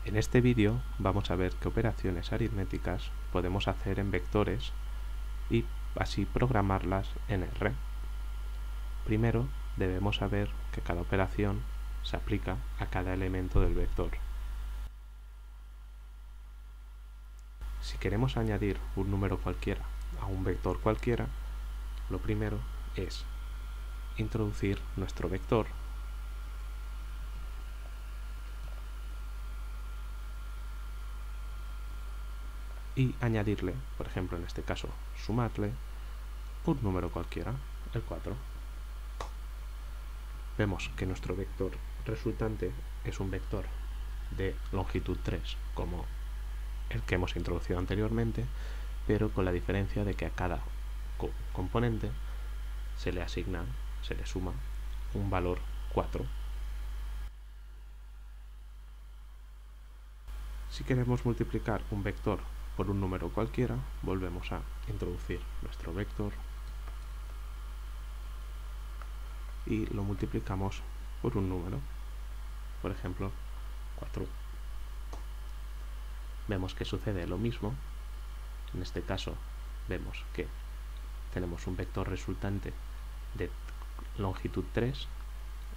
En este vídeo vamos a ver qué operaciones aritméticas podemos hacer en vectores y así programarlas en R. Primero debemos saber que cada operación se aplica a cada elemento del vector. Si queremos añadir un número cualquiera a un vector cualquiera, lo primero es introducir nuestro vector y añadirle, por ejemplo en este caso, sumarle un número cualquiera, el 4. Vemos que nuestro vector resultante es un vector de longitud 3, como el que hemos introducido anteriormente, pero con la diferencia de que a cada componente se le asigna, se le suma un valor 4. Si queremos multiplicar un vector por un número cualquiera, volvemos a introducir nuestro vector y lo multiplicamos por un número, por ejemplo 4. Vemos que sucede lo mismo. En este caso vemos que tenemos un vector resultante de longitud 3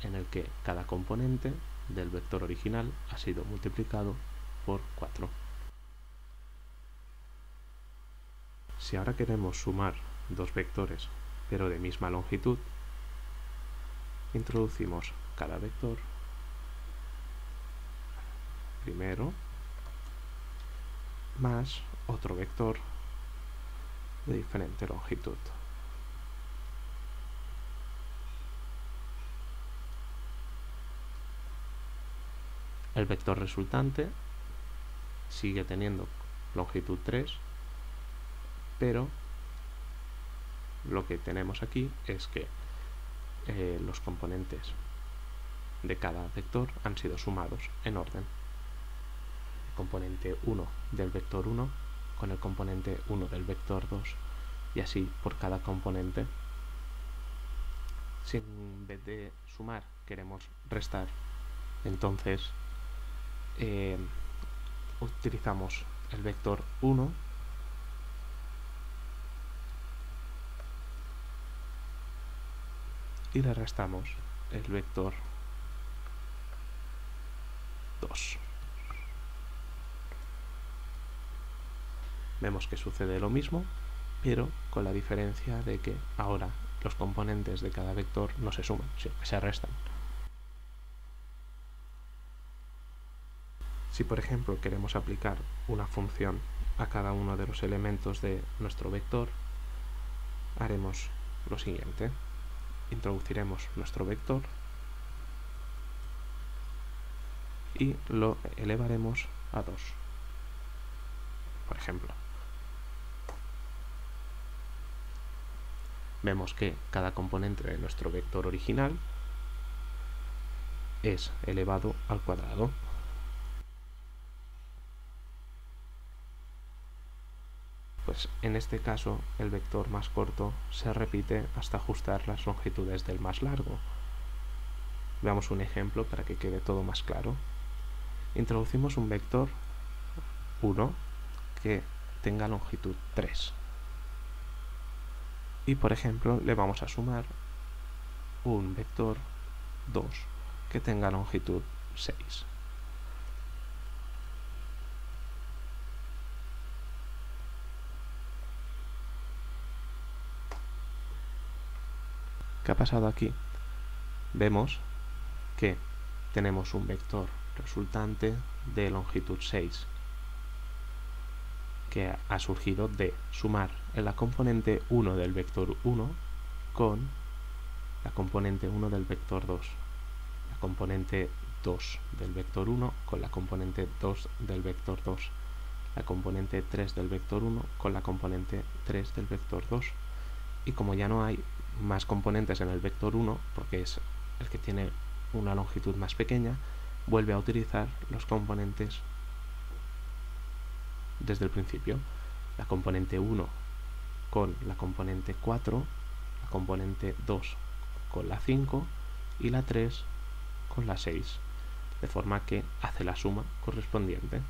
en el que cada componente del vector original ha sido multiplicado por 4. Si ahora queremos sumar dos vectores pero de misma longitud, introducimos cada vector primero más otro vector de diferente longitud. El vector resultante sigue teniendo longitud 3, pero lo que tenemos aquí es que los componentes de cada vector han sido sumados en orden. El componente 1 del vector 1 con el componente 1 del vector 2 y así por cada componente. Si en vez de sumar queremos restar, entonces utilizamos el vector 1 y le restamos el vector 2. Vemos que sucede lo mismo, pero con la diferencia de que ahora los componentes de cada vector no se suman, sino que se restan. Si por ejemplo queremos aplicar una función a cada uno de los elementos de nuestro vector, haremos lo siguiente. Introduciremos nuestro vector y lo elevaremos a 2, por ejemplo. Vemos que cada componente de nuestro vector original es elevado al cuadrado. Pues en este caso el vector más corto se repite hasta ajustar las longitudes del más largo. Veamos un ejemplo para que quede todo más claro. Introducimos un vector 1 que tenga longitud 3. Y por ejemplo le vamos a sumar un vector 2 que tenga longitud 6. ¿Qué ha pasado aquí? Vemos que tenemos un vector resultante de longitud 6 que ha surgido de sumar en la componente 1 del vector 1 con la componente 1 del vector 2, la componente 2 del vector 1 con la componente 2 del vector 2, la componente 3 del vector 1 con la componente 3 del vector 2, y como ya no hay más componentes en el vector 1, porque es el que tiene una longitud más pequeña, vuelve a utilizar los componentes desde el principio, la componente 1 con la componente 4, la componente 2 con la 5 y la 3 con la 6. de forma que hace la suma correspondiente.